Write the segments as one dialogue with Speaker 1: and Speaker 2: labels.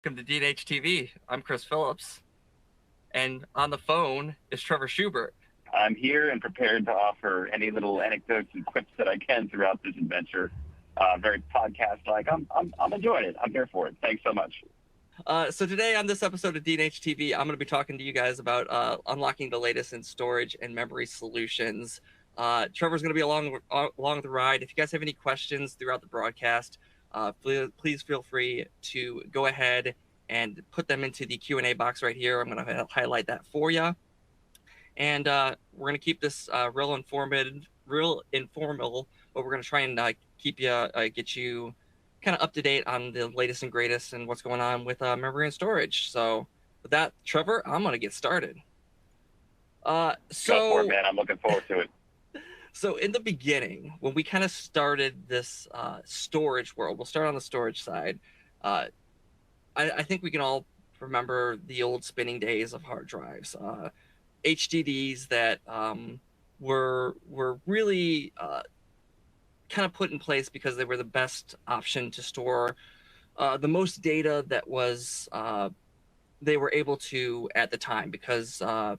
Speaker 1: welcome to DHTV. I'm Chris Phillips, and on the phone is Trevor Schubert.
Speaker 2: I'm here and prepared to offer any little anecdotes and quips that I can throughout this adventure. Very podcast-like. I'm enjoying it. I'm here for it. Thanks so much.
Speaker 1: So today on this episode of DHTV, I'm going to be talking to you guys about unlocking the latest in storage and memory solutions. Trevor's going to be along the ride. If you guys have any questions throughout the broadcast, please feel free to go ahead and put them into the Q&A box right here. I'm going to highlight that for you. And we're going to keep this real informal, but we're going to try and keep you, get you kind of up to date on the latest and greatest and what's going on with memory and storage. So with that, Trevor, I'm going to get started.
Speaker 2: Go for it, man. I'm looking forward to it.
Speaker 1: So in the beginning, when we kind of started this storage world, we'll start on the storage side. I think we can all remember the old spinning days of hard drives. HDDs that were really kind of put in place because they were the best option to store the most data that was they were able to at the time, because back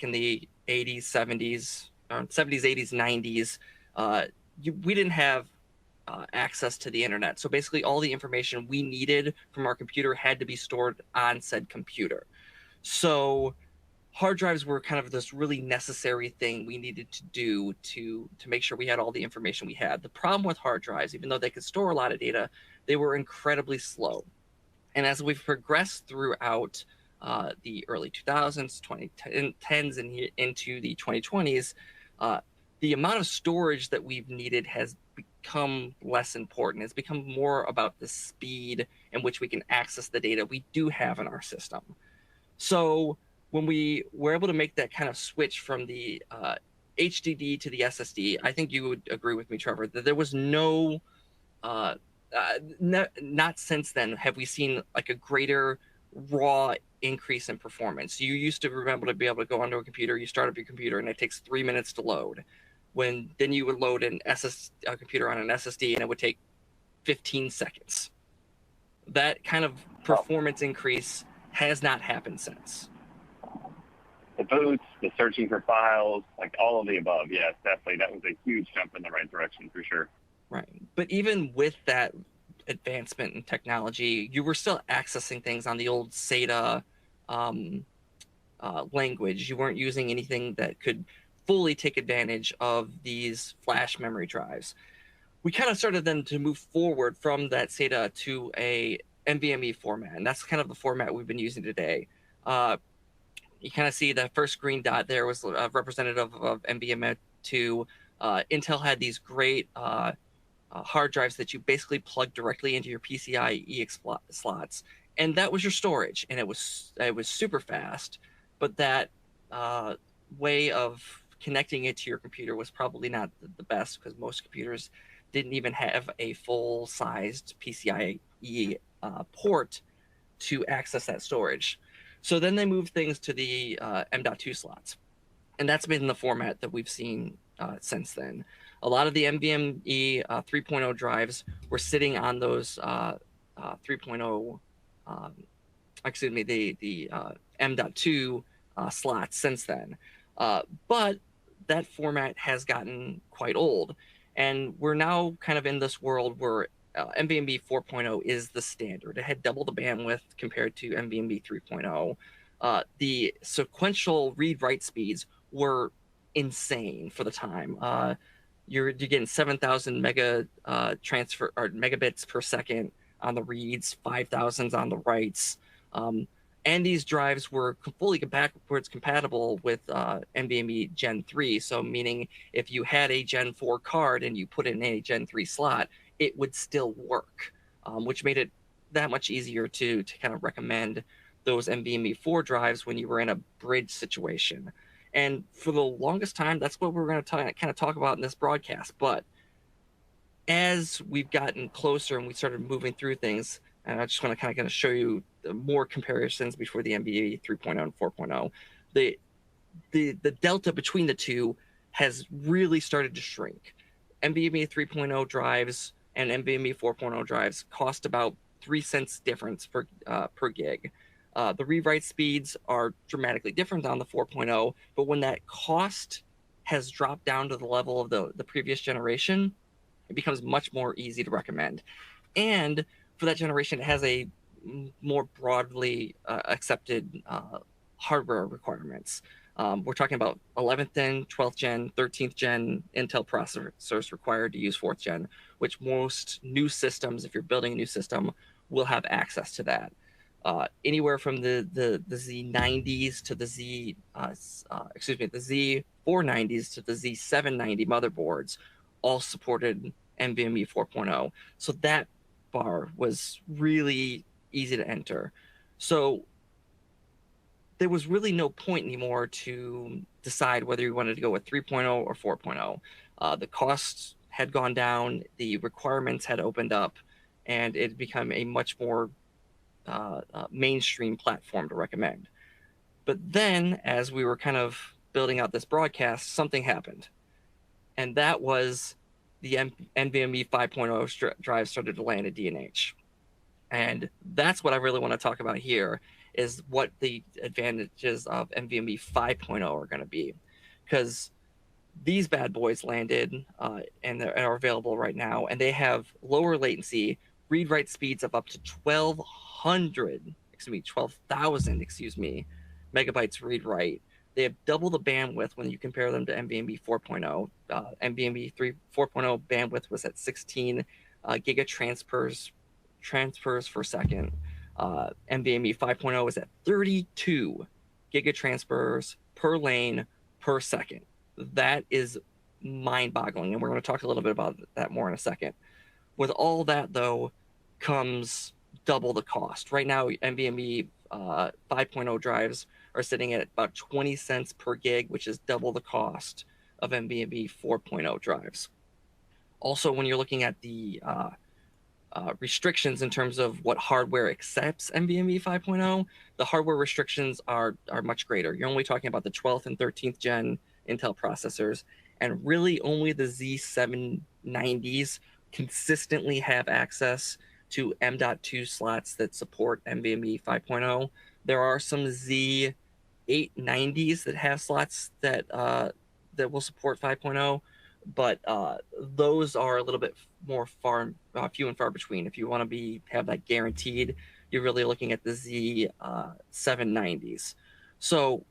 Speaker 1: in the 80s, 70s, 80s, 90s, we didn't have access to the internet. So basically all the information we needed from our computer had to be stored on said computer. So hard drives were kind of this really necessary thing we needed to do to make sure we had all the information we had. The problem with hard drives, even though they could store a lot of data, they were incredibly slow. And as we've progressed throughout the early 2000s, 2010s, and into the 2020s, the amount of storage that we've needed has become less important. It's become more about the speed in which we can access the data we do have in our system. So when we were able to make that kind of switch from the HDD to the SSD, I think you would agree with me, Trevor, that there was not since then have we seen like a greater raw increase in performance. You used to remember to be able to go onto a computer, you start up your computer, and it takes 3 minutes to load. Then you would load a computer on an SSD, and it would take 15 seconds. That kind of performance increase has not happened since.
Speaker 2: The boots, the searching for files, like all of the above. Yes, definitely. That was a huge jump in the right direction for sure.
Speaker 1: Right. But even with that advancement in technology, you were still accessing things on the old SATA language. You weren't using anything that could fully take advantage of these flash memory drives. We kind of started then to move forward from that SATA to a NVMe format, and that's kind of the format we've been using today. You kind of see the first green dot there was representative of NVMe 2. Intel had these great hard drives that you basically plug directly into your PCIe slots, and that was your storage, and it was super fast. But that way of connecting it to your computer was probably not the best, because most computers didn't even have a full-sized PCIe port to access that storage. So then they moved things to the M.2 slots, and that's been the format that we've seen since then. A lot of the NVMe 3.0 drives were sitting on those 3.0, the M.2 slots since then. But that format has gotten quite old, and we're now kind of in this world where NVMe 4.0 is the standard. It had double the bandwidth compared to NVMe 3.0. The sequential read-write speeds were insane for the time. You're getting 7,000 megabits per second on the reads, 5,000 on the writes. And these drives were fully backwards compatible with NVMe Gen 3. So meaning if you had a Gen 4 card and you put in a Gen 3 slot, it would still work, which made it that much easier to kind of recommend those NVMe 4 drives when you were in a bridge situation. And for the longest time, that's what we're going to kind of talk about in this broadcast. But as we've gotten closer and we started moving through things, and I just want to kind of show you more comparisons before the NVMe 3.0 and 4.0, the delta between the two has really started to shrink. NVMe 3.0 drives and NVMe 4.0 drives cost about 3 cents difference per gig. The rewrite speeds are dramatically different on the 4.0, but when that cost has dropped down to the level of the previous generation, it becomes much more easy to recommend. And for that generation, it has a more broadly accepted hardware requirements. We're talking about 11th gen, 12th gen, 13th gen Intel processors required to use 4th gen, which most new systems, if you're building a new system, will have access to that. Anywhere from the Z90s to the the Z490s to the Z790 motherboards, all supported NVMe 4.0. So that bar was really easy to enter. So there was really no point anymore to decide whether you wanted to go with 3.0 or 4.0. The costs had gone down, the requirements had opened up, and it became a much more mainstream platform to recommend. But then, as we were kind of building out this broadcast, something happened. And that was the NVMe 5.0 drive started to land at D&H. And that's what I really want to talk about here, is what the advantages of NVMe 5.0 are going to be. Because these bad boys landed and are available right now, and they have lower latency, read-write speeds of up to 12,000 megabytes read-write. They have double the bandwidth when you compare them to NVMe 4.0. NVMe 4.0 bandwidth was at 16 gigatransfers per second. NVMe 5.0 is at 32 gigatransfers per lane per second. That is mind-boggling, and we're going to talk a little bit about that more in a second. With all that, though, comes double the cost. Right now, NVMe 5.0 drives are sitting at about 20 cents per gig, which is double the cost of NVMe 4.0 drives. Also, when you're looking at the restrictions in terms of what hardware accepts NVMe 5.0, the hardware restrictions are much greater. You're only talking about the 12th and 13th gen Intel processors, and really only the Z790s consistently have access to M.2 slots that support NVMe 5.0. There are some Z890s that have slots that will support 5.0, but those are a little bit more few and far between. If you want to have that guaranteed, you're really looking at the Z790s. So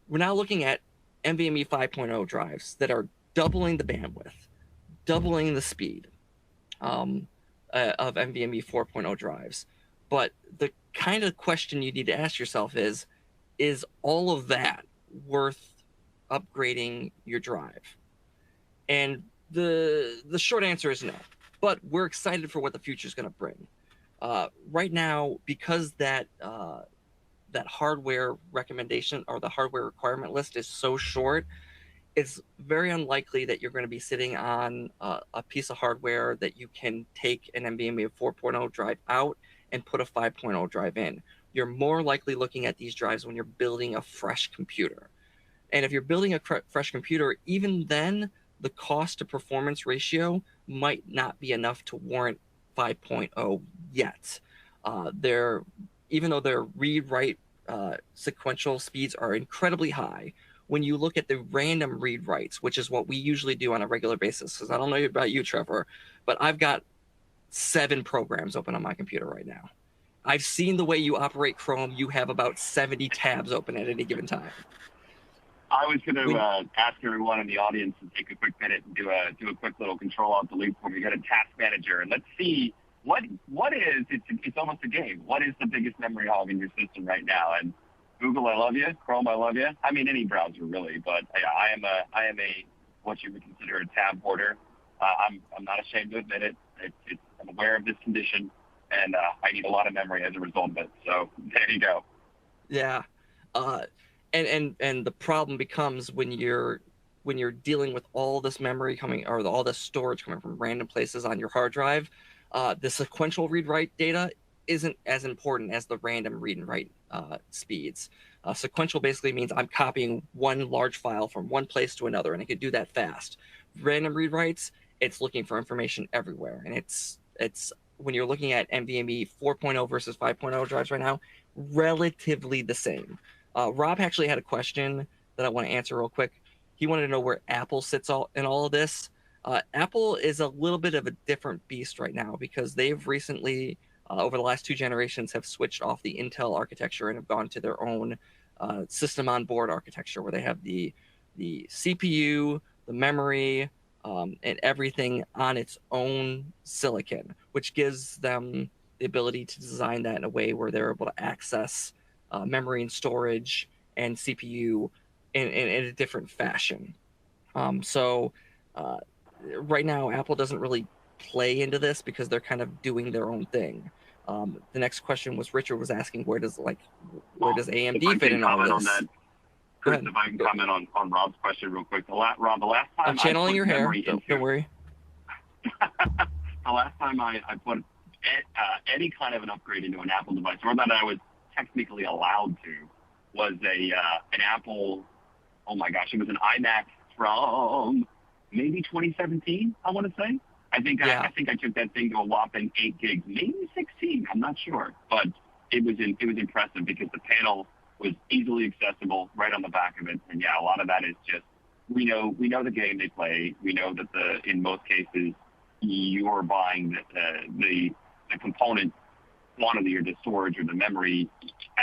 Speaker 1: we're now looking at NVMe 5.0 drives that are doubling the bandwidth, doubling the speed of NVMe 4.0 drives. But the kind of question you need to ask yourself is all of that worth upgrading your drive? And the short answer is no. But we're excited for what the future is going to bring. Right now, because that hardware recommendation or the hardware requirement list is so short, it's very unlikely that you're going to be sitting on a piece of hardware that you can take an NVMe 4.0 drive out and put a 5.0 drive in. You're more likely looking at these drives when you're building a fresh computer. And if you're building a fresh computer, even then, the cost to performance ratio might not be enough to warrant 5.0 yet. Even though their read-write sequential speeds are incredibly high, when you look at the random read-writes, which is what we usually do on a regular basis, because I don't know about you, Trevor, but I've got 7 programs open on my computer right now. I've seen the way you operate Chrome. You have about 70 tabs open at any given time.
Speaker 2: I was going to ask everyone in the audience to take a quick minute and do a quick little Control-Alt-Delete for me. Go to Task Manager and let's see what is. It's almost a game. What is the biggest memory hog in your system right now? And Google, I love you. Chrome, I love you. I mean, any browser really, but I am a what you would consider a tab hoarder. I'm not ashamed to admit it. I'm aware of this condition, and I need a lot of memory as a result of it. So there you go.
Speaker 1: Yeah. And the problem becomes when you're dealing with all this memory coming, or all this storage coming from random places on your hard drive, the sequential read-write data isn't as important as the random read and write speeds. Sequential basically means I'm copying one large file from one place to another, and it can do that fast. Random read-writes, it's looking for information everywhere, and it's when you're looking at NVMe 4.0 versus 5.0 drives right now, relatively the same. Rob actually had a question that I want to answer real quick. He wanted to know where Apple sits in all of this. Apple is a little bit of a different beast right now because they've recently, over the last 2 generations, have switched off the Intel architecture and have gone to their own system on board architecture where they have the CPU, the memory, and everything on its own silicon, which gives them the ability to design that in a way where they're able to access memory and storage and CPU in a different fashion. So right now, Apple doesn't really play into this because they're kind of doing their own thing. The next question was Richard was asking where does
Speaker 2: If
Speaker 1: AMD
Speaker 2: I
Speaker 1: fit
Speaker 2: can
Speaker 1: in all
Speaker 2: comment on
Speaker 1: this?
Speaker 2: that,
Speaker 1: Go
Speaker 2: Chris,
Speaker 1: ahead.
Speaker 2: if I can comment on Rob's question real quick. Rob, the last
Speaker 1: I'm
Speaker 2: time I
Speaker 1: channeling
Speaker 2: put
Speaker 1: your hair.
Speaker 2: memory
Speaker 1: Don't
Speaker 2: into
Speaker 1: worry.
Speaker 2: the last time I put any kind of an upgrade into an Apple device, or that I was technically allowed to, was an Apple. Oh my gosh, it was an iMac from maybe 2017. I want to say.
Speaker 1: Yeah.
Speaker 2: I think I took that thing to a whopping 8 gigs, maybe 16. I'm not sure, but it was impressive because the panel was easily accessible right on the back of it. And yeah, a lot of that is just we know the game they play. We know that in most cases you're buying the component quantity or the storage or the memory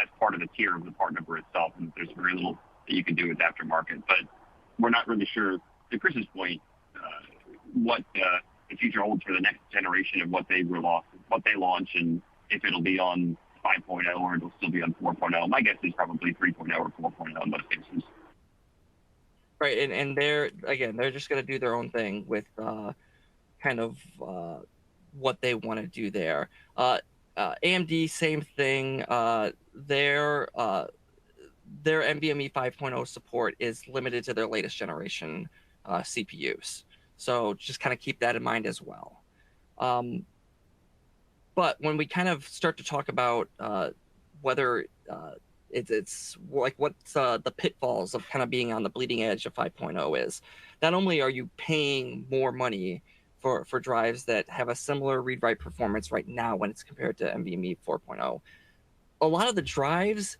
Speaker 2: as part of the tier of the part number itself, and there's very little that you can do with aftermarket. But we're not really sure, to Chris's point, what the future holds for the next generation of what they launch, and if it'll be on 5.0 or it'll still be on 4.0. My guess is probably 3.0 or 4.0 in most cases.
Speaker 1: Right, and they're just going to do their own thing with kind of what they want to do there. AMD, same thing. Their NVMe 5.0 support is limited to their latest generation CPUs. So just kind of keep that in mind as well. But when we kind of start to talk about whether it's like what's the pitfalls of kind of being on the bleeding edge of 5.0 is, not only are you paying more money for drives that have a similar read-write performance right now when it's compared to NVMe 4.0, a lot of the drives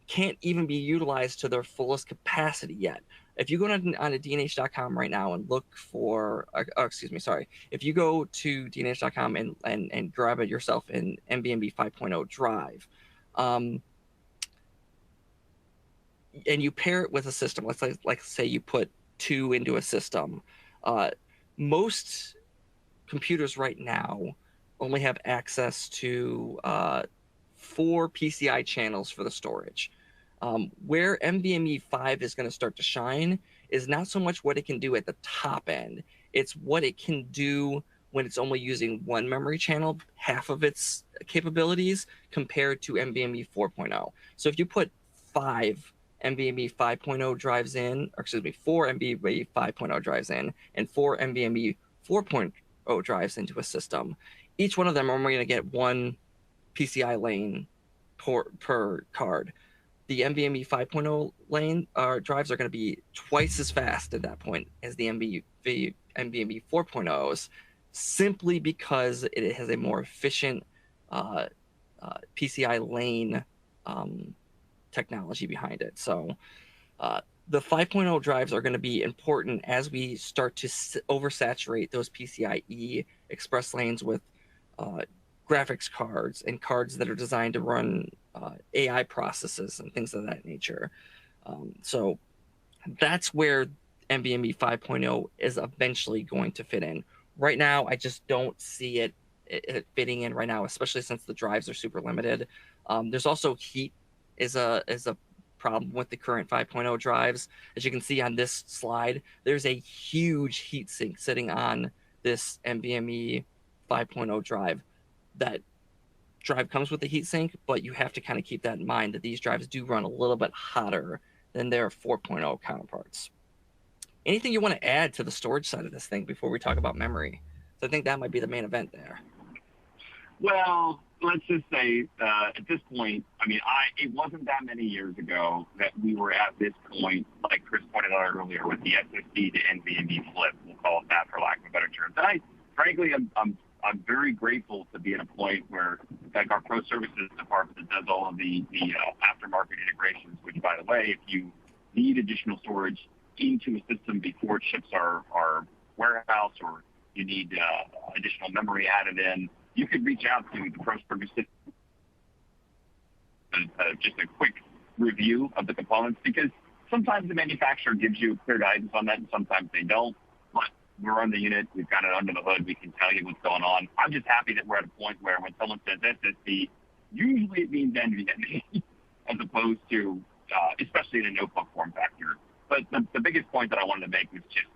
Speaker 1: can't even be utilized to their fullest capacity yet. If you go on a DNH.com right now and look for, if you go to DNH.com and grab it yourself an NVMe 5.0 drive, and you pair it with a system, let's say you put 2 into a system, most computers right now only have access to 4 PCI channels for the storage. Where NVMe 5 is going to start to shine is not so much what it can do at the top end, it's what it can do when it's only using 1 memory channel, half of its capabilities, compared to NVMe 4.0. So if you put 5 NVMe 5.0 drives in, or excuse me, 4 NVMe 5.0 drives in, and 4 NVMe 4.0 drives into a system, each one of them are only going to get 1 PCI lane per card. The NVMe 5.0 lane drives are going to be twice as fast at that point as the NVMe 4.0s, simply because it has a more efficient PCI lane technology behind it. So the 5.0 drives are going to be important as we start to oversaturate those PCIe express lanes with graphics cards and cards that are designed to run AI processes and things of that nature. So that's where NVMe 5.0 is eventually going to fit in. Right now, I just don't see it fitting in right now, especially since the drives are super limited. There's also heat is a problem with the current 5.0 drives. As you can see on this slide, there's a huge heat sink sitting on this NVMe 5.0 drive. That drive comes with a heatsink, but you have to kind of keep that in mind that these drives do run a little bit hotter than their 4.0 counterparts. Anything you want to add to the storage side of this thing before we talk about memory? So I think that might be the main event there.
Speaker 2: Well, let's just say at this point, I mean, it wasn't that many years ago that we were at this point, like Chris pointed out earlier, with the SSD to NVMe flip. We'll call it that for lack of a better term. And frankly, I'm I'm very grateful to be at a point where, like, our pro services department that does all of the aftermarket integrations, which, by the way, if you need additional storage into a system before it ships our warehouse, or you need additional memory added in, you could reach out to the pro services, just a quick review of the components, because sometimes the manufacturer gives you clear guidance on that and sometimes they don't. But we're on the unit, we've got it under the hood, we can tell you what's going on. I'm just happy that we're at a point where when someone says SSD, usually it means NVMe as opposed to, especially in a notebook form factor. But the biggest point that I wanted to make was just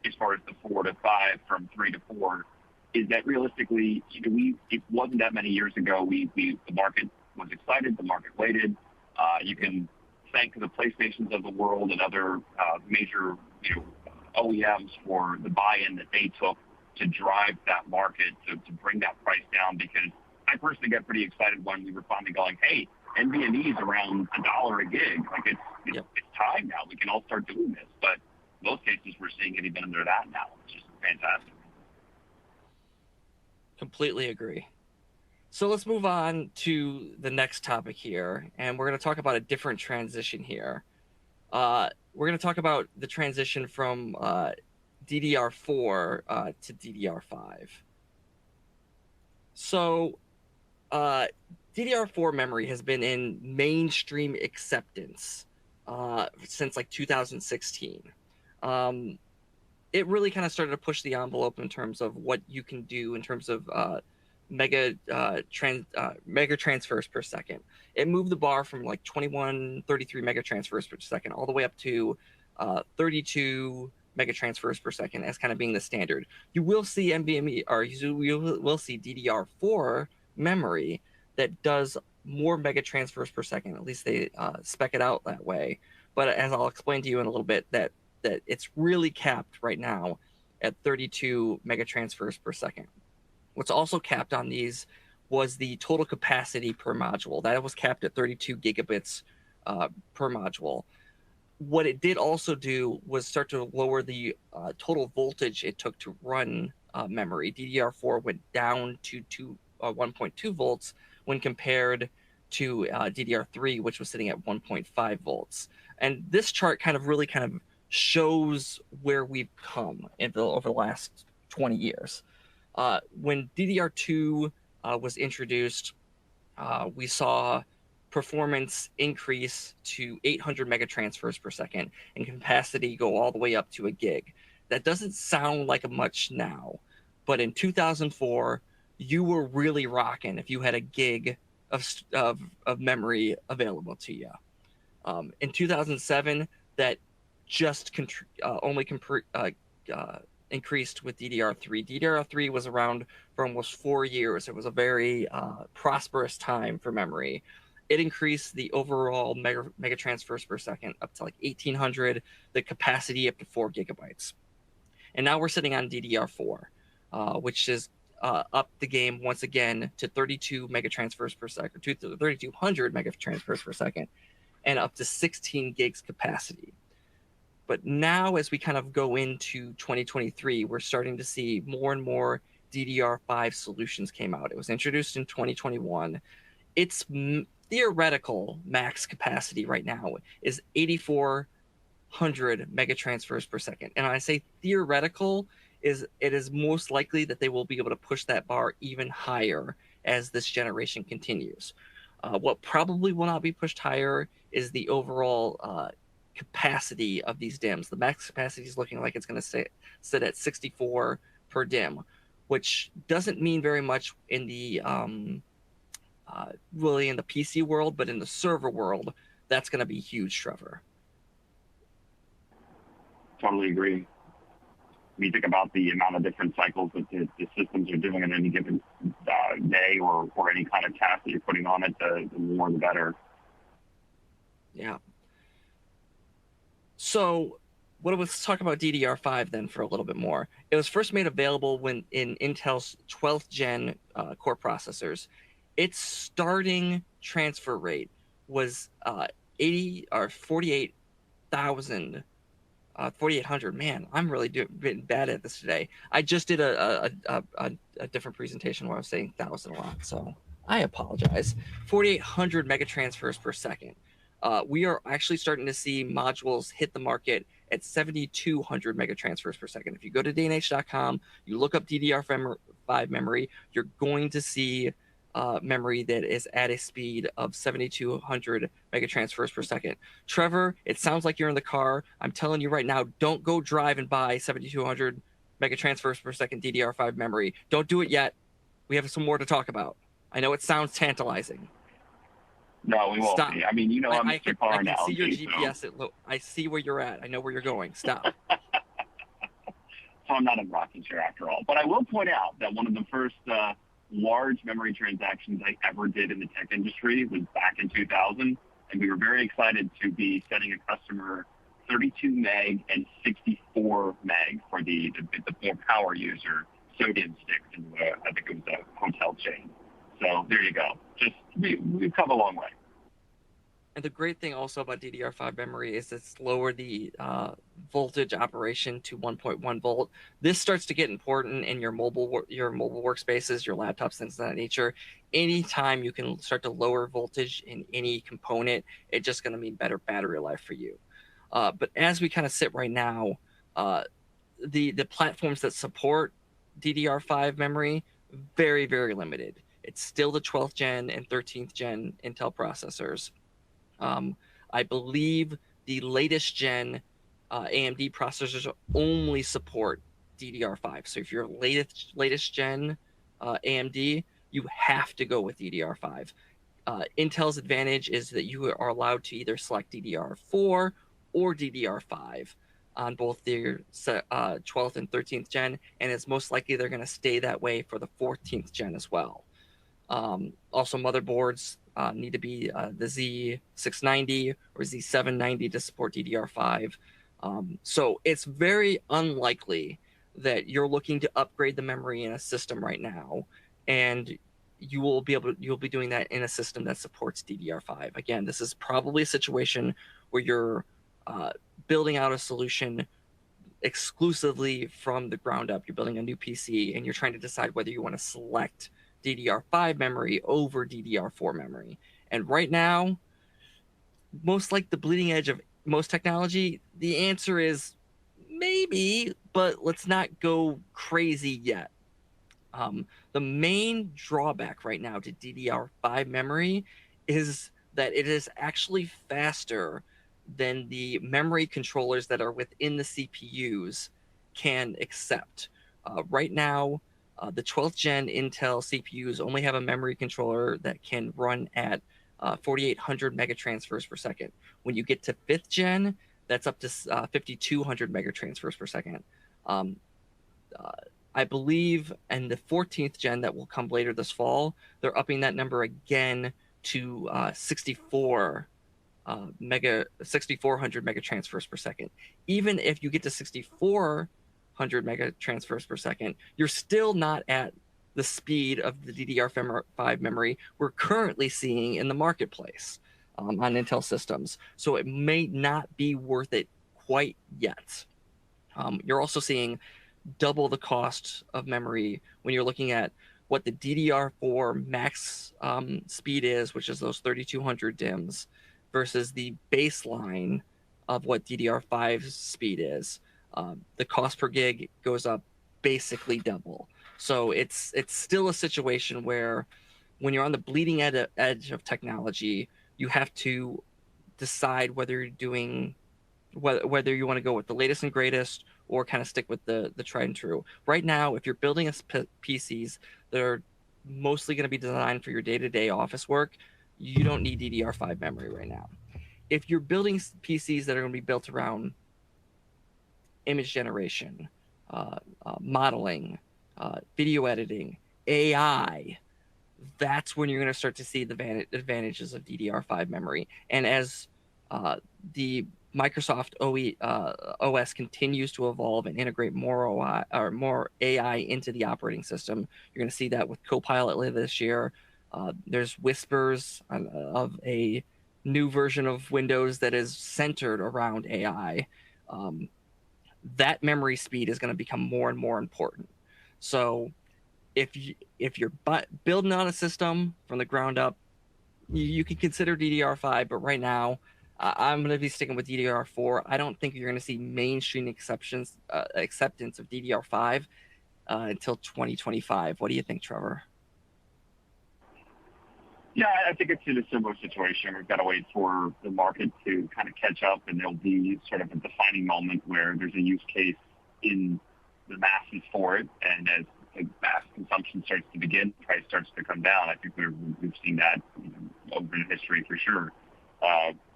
Speaker 2: as far as the 4 to 5 from 3 to 4, is that realistically, it wasn't that many years ago. The market was excited, the market waited. You can thank the PlayStations of the world and other major OEMs for the buy-in that they took to drive that market, to bring that price down, because I personally got pretty excited when we were finally going, hey, NVMe is around $1 a gig. Like, it's time now. We can all start doing this. But in most cases, we're seeing it even under that now, which is fantastic.
Speaker 1: Completely agree. So let's move on to the next topic here, and we're going to talk about a different transition here. We're going to talk about the transition from DDR4 to DDR5. So DDR4 memory has been in mainstream acceptance since like 2016. It really kind of started to push the envelope in terms of what you can do in terms of mega transfers per second. It moved the bar from like 21, 33 mega transfers per second all the way up to 32 mega transfers per second as kind of being the standard. You will see NVMe, or you will see DDR4 memory that does more mega transfers per second. At least they spec it out that way. But as I'll explain to you in a little bit, that it's really capped right now at 32 mega transfers per second. What's also capped on these was the total capacity per module. That was capped at 32 gigabits per module. What it did also do was start to lower the total voltage it took to run memory. DDR4 went down to 1.2 volts when compared to DDR3, which was sitting at 1.5 volts. And this chart really shows where we've come over the last 20 years. When DDR2 was introduced, we saw performance increase to 800 mega transfers per second and capacity go all the way up to a gig. That doesn't sound like much now, but in 2004, you were really rocking if you had a gig of memory available to you. In 2007, that just increased with DDR3. DDR3 was around for almost 4 years. It was a very prosperous time for memory. It increased the overall mega transfers per second up to like 1,800, the capacity up to 4 gigabytes. And now we're sitting on DDR4, which is up the game once again to 32 mega transfers per second, 3,200 mega transfers per second, and up to 16 gigs capacity. But now, as we kind of go into 2023, we're starting to see more and more DDR5 solutions came out. It was introduced in 2021. Its theoretical max capacity right now is 8,400 mega transfers per second. And I say theoretical, it is most likely that they will be able to push that bar even higher as this generation continues. What probably will not be pushed higher is the overall capacity of these DIMMs. The max capacity is looking like it's going to sit at 64 per DIMM, which doesn't mean very much in the really in the PC world, but in the server world, that's going to be huge, Trevor.
Speaker 2: Totally agree. When you think about the amount of different cycles that the systems are doing in any given day or any kind of task that you're putting on it, the more the better.
Speaker 1: Yeah. So let's talk about DDR5 then for a little bit more. It was first made available when in Intel's 12th gen core processors. Its starting transfer rate was 48,000 4800. Man, I'm really been bad at this today. I just did a different presentation where I was saying 1,000 a lot, so I apologize. 4800 megatransfers per second. We are actually starting to see modules hit the market at 7,200 megatransfers per second. If you go to dnh.com, you look up DDR5 memory, you're going to see memory that is at a speed of 7,200 megatransfers per second. Trevor, it sounds like you're in the car. I'm telling you right now, don't go drive and buy 7,200 megatransfers per second DDR5 memory. Don't do it yet. We have some more to talk about. I know it sounds tantalizing.
Speaker 2: No, we won't
Speaker 1: Stop.
Speaker 2: be. I mean, you know, I'm
Speaker 1: I
Speaker 2: Mr. Car
Speaker 1: can
Speaker 2: Analogy.
Speaker 1: see your GPS. So. I see where you're at. I know where you're going. Stop.
Speaker 2: So I'm not a rocking chair after all. But I will point out that one of the first large memory transactions I ever did in the tech industry was back in 2000. And we were very excited to be sending a customer 32 meg and 64 meg for the more power user sodium sticks. And I think it was a hotel chain. So there you go. Just we've come a long way.
Speaker 1: And the great thing also about DDR5 memory is it's lower the voltage operation to 1.1 volt. This starts to get important in your mobile workspaces, your laptops, things of that nature. Anytime you can start to lower voltage in any component, it's just going to mean better battery life for you. But as we kind of sit right now, the platforms that support DDR5 memory, very, very limited. It's still the 12th gen and 13th gen Intel processors. I believe the latest gen AMD processors only support DDR5. So if you're latest gen AMD, you have to go with DDR5. Intel's advantage is that you are allowed to either select DDR4 or DDR5 on both their 12th and 13th gen, and it's most likely they're going to stay that way for the 14th gen as well. Also, motherboards need to be the Z690 or Z790 to support DDR5. So it's very unlikely that you're looking to upgrade the memory in a system right now, and you'll be doing that in a system that supports DDR5. Again, this is probably a situation where you're building out a solution exclusively from the ground up. You're building a new PC and you're trying to decide whether you want to select DDR5 memory over DDR4 memory. And right now, most like the bleeding edge of most technology, the answer is maybe, but let's not go crazy yet. The main drawback right now to DDR5 memory is that it is actually faster than the memory controllers that are within the CPUs can accept. Right now, the 12th gen Intel CPUs only have a memory controller that can run at 4,800 megatransfers per second. When you get to 5th gen, that's up to 5,200 megatransfers per second. I believe in the 14th gen that will come later this fall, they're upping that number again to 6,400 megatransfers per second. Even if you get to 6,400 megatransfers per second, you're still not at the speed of the DDR5 memory we're currently seeing in the marketplace on Intel systems. So it may not be worth it quite yet. You're also seeing double the cost of memory when you're looking at what the DDR4 max speed is, which is those 3,200 DIMMs, versus the baseline of what DDR5 speed is. The cost per gig goes up basically double. So it's still a situation where when you're on the bleeding edge of technology, you have to decide whether you're doing whether you want to go with the latest and greatest or kind of stick with the tried and true. Right now, if you're building PCs that are mostly going to be designed for your day-to-day office work, you don't need DDR5 memory right now. If you're building PCs that are going to be built around image generation, modeling, video editing, AI, that's when you're going to start to see the advantages of DDR5 memory. And as the Microsoft OS continues to evolve and integrate more AI into the operating system, you're going to see that with Copilot later this year. There's whispers of a new version of Windows that is centered around AI. that memory speed is going to become more and more important. So if you're building on a system from the ground up, you can consider DDR5, but right now I'm going to be sticking with DDR4. I don't think you're going to see mainstream acceptance of DDR5 until 2025. What do you think, Trevor?
Speaker 2: Yeah, I think it's in a similar situation. We've got to wait for the market to kind of catch up, and there'll be sort of a defining moment where there's a use case in the masses for it, and as mass consumption starts to begin, price starts to come down. I think we've seen that over in history for sure.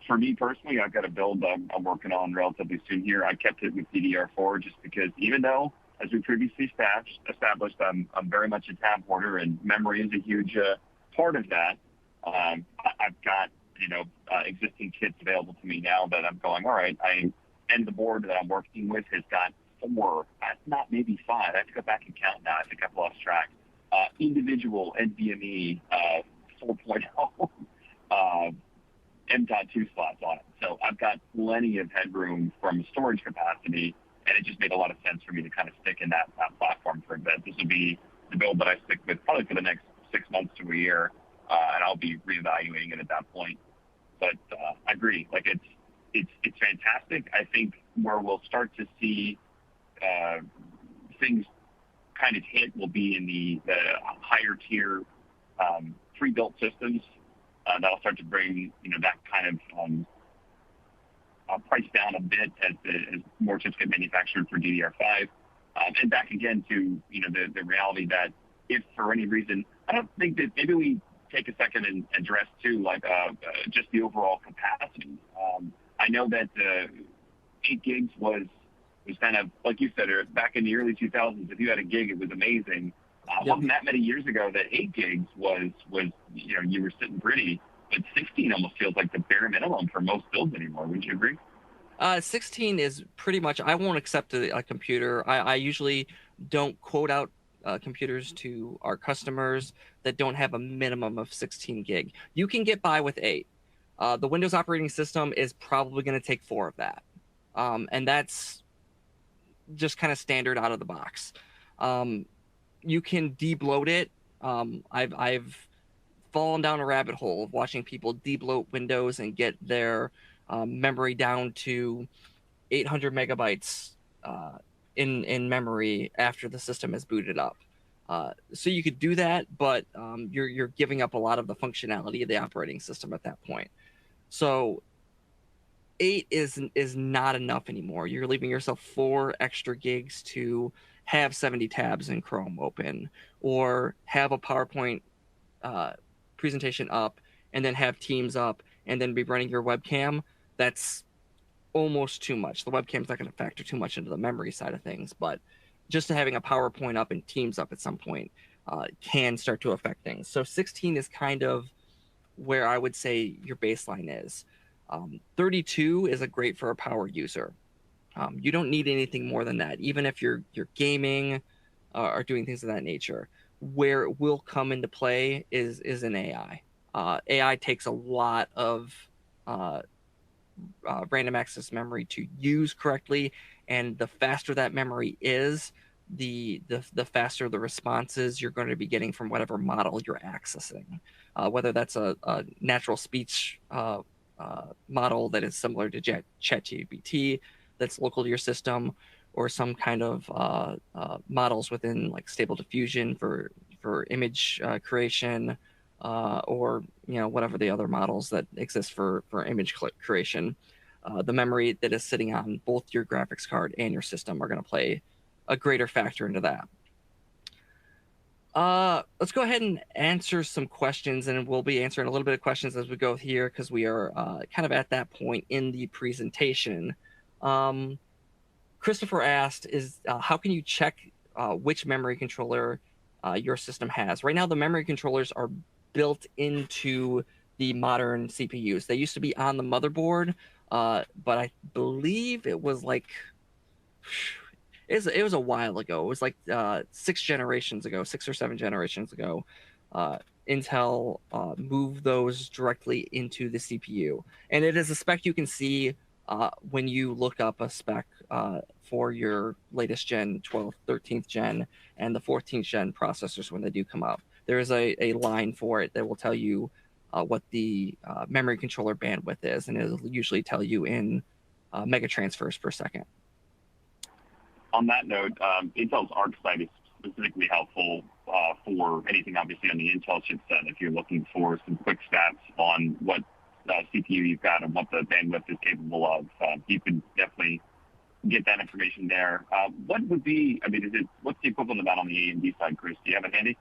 Speaker 2: For me personally, I've got a build I'm working on relatively soon here. I kept it with DDR4 just because even though, as we previously established, I'm very much a tab hoarder, and memory is a huge part of that. I've got existing kits available to me now that I'm going, all right, and the board that I'm working with has got 4, not maybe 5. I have to go back and count now. I think I've lost track. Individual NVMe 4.0 M.2 slots on it. So I've got plenty of headroom from storage capacity, and it just made a lot of sense for me to kind of stick in that platform for a bit. This will be the build that I stick with probably for the next 6 months to a year, and I'll be reevaluating it at that point. But I agree, like it's fantastic. I think where we'll start to see things kind of hit will be in the higher tier pre-built systems. That'll start to bring that kind of price down a bit as more chips get manufactured for DDR5. And back again to the reality that if for any reason, I don't think that maybe we take a second and address too just the overall capacity. I know that 8 gigs was kind of like you said back in the early 2000s. If you had a gig, it was amazing. Wasn't that many years ago that 8 gigs was you were sitting pretty, but 16 almost feels like the bare minimum for most builds anymore. Would you agree?
Speaker 1: 16 is pretty much. I won't accept a computer. I usually don't quote out computers to our customers that don't have a minimum of 16 gig. You can get by with 8. The Windows operating system is probably going to take 4 of that, and that's just kind of standard out of the box. You can debloat it. I've fallen down a rabbit hole of watching people debloat Windows and get their memory down to 800 megabytes in memory after the system is booted up. So you could do that, but you're giving up a lot of the functionality of the operating system at that point. So 8 is not enough anymore. You're leaving yourself 4 extra gigs to have 70 tabs in Chrome open, or have a PowerPoint presentation up, and then have Teams up, and then be running your webcam. That's almost too much. The webcam's not going to factor too much into the memory side of things, but just having a PowerPoint up and Teams up at some point can start to affect things. So 16 is kind of where I would say your baseline is. 32 is a great for a power user. You don't need anything more than that, even if you're gaming or doing things of that nature. Where it will come into play is in AI. AI takes a lot of random access memory to use correctly, and the faster that memory is, the faster the responses you're going to be getting from whatever model you're accessing. Whether that's a natural speech model that is similar to ChatGPT that's local to your system, or some kind of models within like Stable Diffusion for image creation, or whatever the other models that exist for image creation. The memory that is sitting on both your graphics card and your system are going to play a greater factor into that. Let's go ahead and answer some questions, and we'll be answering a little bit of questions as we go here because we are kind of at that point in the presentation. Christopher asked, how can you check which memory controller your system has? Right now, the memory controllers are built into the modern CPUs. They used to be on the motherboard, but I believe it was like... It was a while ago. It was like 6 or 7 generations ago. Intel moved those directly into the CPU. And it is a spec you can see when you look up a spec for your latest gen 12th, 13th gen, and the 14th gen processors when they do come up. There is a line for it that will tell you what the memory controller bandwidth is, and it'll usually tell you in mega transfers per second.
Speaker 2: On that note, Intel's ARC site is specifically helpful for anything obviously on the Intel chipset. If you're looking for some quick stats on what CPU you've got and what the bandwidth is capable of, you can definitely get that information there. What would be, I mean, what's the equivalent of that on the AMD side, Chris? Do you have it handy?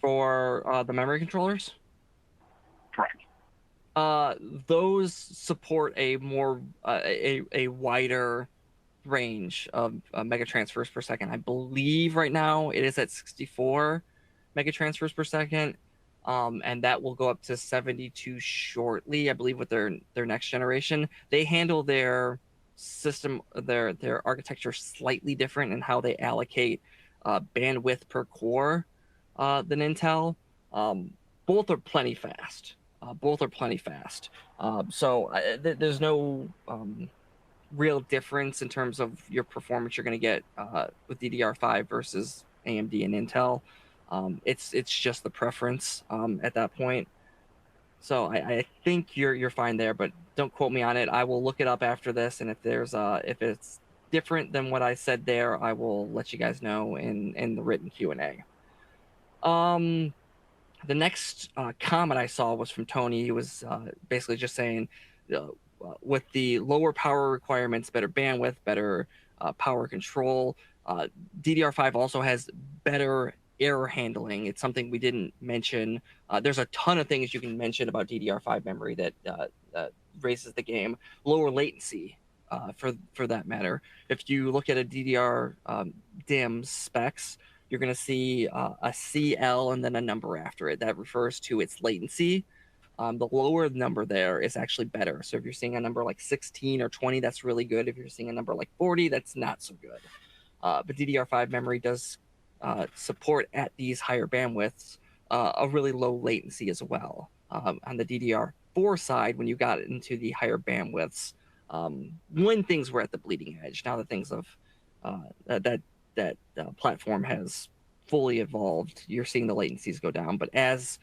Speaker 1: For the memory controllers?
Speaker 2: Correct.
Speaker 1: Those support a more a wider range of mega transfers per second. I believe right now it is at 64 mega transfers per second, and that will go up to 72 shortly, I believe, with their next generation. They handle their system, their architecture slightly different in how they allocate bandwidth per core than Intel. Both are plenty fast. So there's no real difference in terms of your performance you're going to get with DDR5 versus AMD and Intel. It's just the preference at that point. So I think you're fine there, but don't quote me on it. I will look it up after this, and if it's different than what I said there, I will let you guys know in the written Q&A. The next comment I saw was from Tony. He was basically just saying, with the lower power requirements, better bandwidth, better power control, DDR5 also has better error handling. It's something we didn't mention. There's a ton of things you can mention about DDR5 memory that raises the game. Lower latency, for that matter. If you look at a DDR DIMM specs, you're going to see a CL and then a number after it. That refers to its latency. The lower number there is actually better. So if you're seeing a number like 16 or 20, that's really good. If you're seeing a number like 40, that's not so good. But DDR5 memory does support at these higher bandwidths a really low latency as well. On the DDR4 side, when you got into the higher bandwidths, when things were at the bleeding edge, now that things have that platform has fully evolved, you're seeing the latencies go down. But as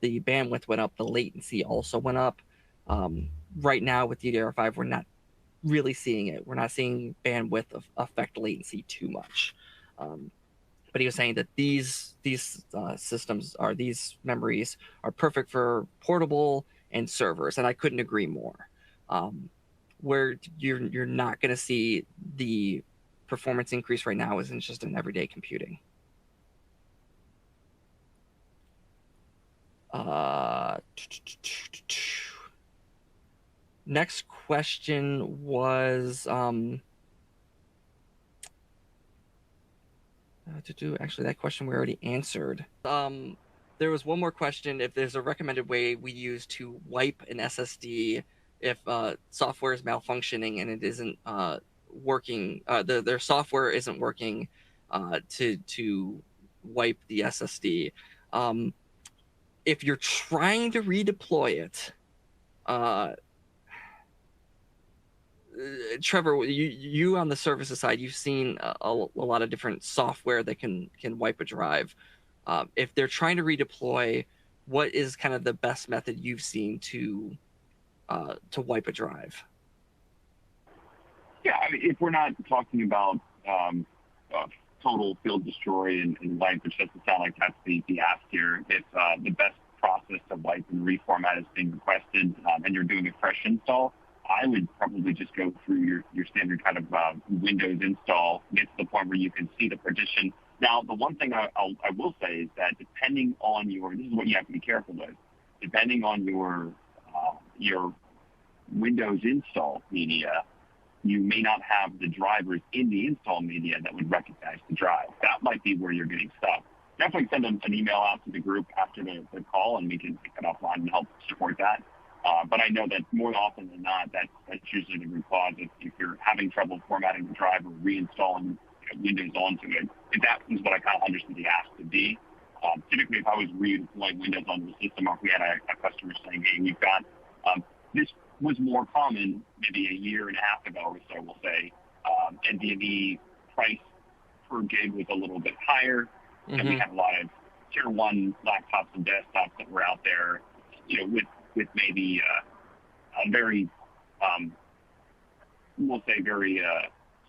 Speaker 1: the bandwidth went up, the latency also went up. Right now with DDR5, we're not really seeing it. We're not seeing bandwidth affect latency too much. But he was saying that these systems are these memories are perfect for portable and servers, and I couldn't agree more. Where you're not going to see the performance increase right now isn't just in everyday computing. Next question was actually that question we already answered. There was one more question. If there's a recommended way we use to wipe an SSD if software is malfunctioning and it isn't working, their software isn't working to wipe the SSD. If you're trying to redeploy it, Trevor, you on the services side, you've seen a lot of different software that can wipe a drive. If they're trying to redeploy, what is kind of the best method you've seen to wipe a drive?
Speaker 2: Yeah, I mean, if we're not talking about total field destroy and wipe, which doesn't sound like that's the ask here. If the best process to wipe and reformat is being requested, and you're doing a fresh install, I would probably just go through your standard kind of Windows install, get to the point where you can see the partition. Now, the one thing I will say is that depending on this is what you have to be careful with, depending on your Windows install media, you may not have the drivers in the install media that would recognize the drive. That might be where you're getting stuck. Definitely send an email out to the group after the call, and we can pick it offline and help support that. But I know that more often than not, that's usually the root cause. If you're having trouble formatting the drive or reinstalling Windows onto it, if that is what I kind of understood the ask to be. Typically, if I was redeploying Windows onto the system, or if we had a customer saying, hey, we've got this was more common maybe a year and a half ago or so, we'll say. NVMe price per gig was a little bit higher, and we
Speaker 1: Mm-hmm.
Speaker 2: had a lot of tier one laptops and desktops that were out there, with maybe a very, um, we'll say, very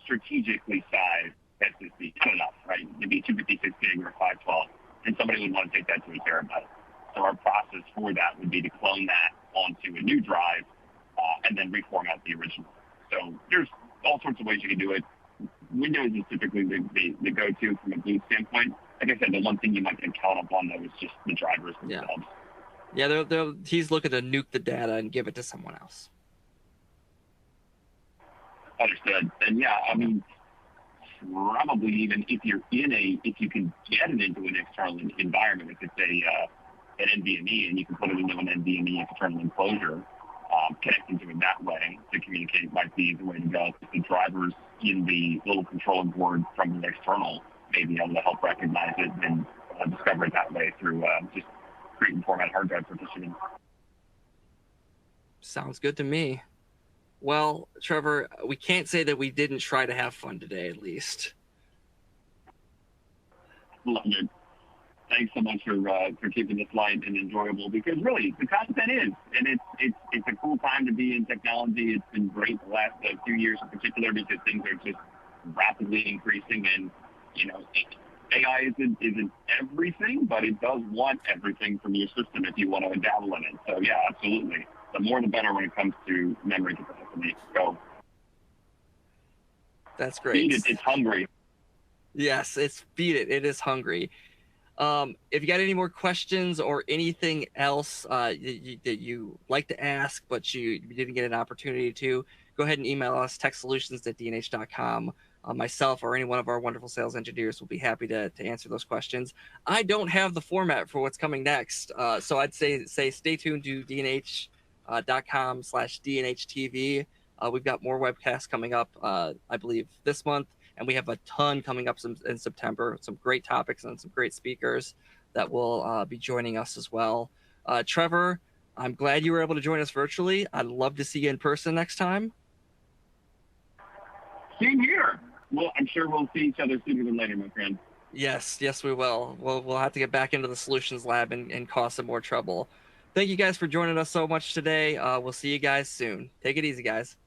Speaker 2: strategically sized SSD, not enough, right? Maybe 256 gig or 512, and somebody would want to take that to a terabyte. So our process for that would be to clone that onto a new drive and then reformat the original. So there's all sorts of ways you can do it. Windows is typically the go-to from a boot standpoint. Like I said, the one thing you might can count upon though is just the drivers
Speaker 1: Yeah.
Speaker 2: themselves.
Speaker 1: Yeah, he's looking to nuke the data and give it to someone else.
Speaker 2: Understood. And yeah, I mean, probably even if you can get it into an external environment, if it's an NVMe and you can put it into an NVMe external enclosure, connecting to it that way to communicate might be the way to go. The drivers in the little controller board from the external may be able to help recognize it and discover it that way through just create and format hard drive partitioning.
Speaker 1: Sounds good to me. Well, Trevor, we can't say that we didn't try to have fun today, at least.
Speaker 2: Love it. Thanks so much for keeping this light and enjoyable, because really the content is, and it's a cool time to be in technology. It's been great the last few years in particular because things are just rapidly increasing, and AI isn't everything, but it does want everything from your system if you want to dabble in it. So yeah, absolutely. The more the better when it comes to memory capacity. So
Speaker 1: That's great.
Speaker 2: feed it, it's hungry.
Speaker 1: Yes, feed it. It is hungry. If you got any more questions or anything else that you like to ask, but you didn't get an opportunity to, go ahead and email us, techsolutions@dnh.com. Myself or any one of our wonderful sales engineers will be happy to answer those questions. I don't have the format for what's coming next, so I'd say stay tuned to dnh.com/DNHTV. We've got more webcasts coming up, I believe, this month. And we have a ton coming up in September, some great topics and some great speakers that will be joining us as well. Trevor, I'm glad you were able to join us virtually. I'd love to see you in person next time.
Speaker 2: Same here. Well, I'm sure we'll see each other sooner than later, my friend.
Speaker 1: Yes, we will. We'll have to get back into the solutions lab and cause some more trouble. Thank you guys for joining us so much today. We'll see you guys soon. Take it easy, guys.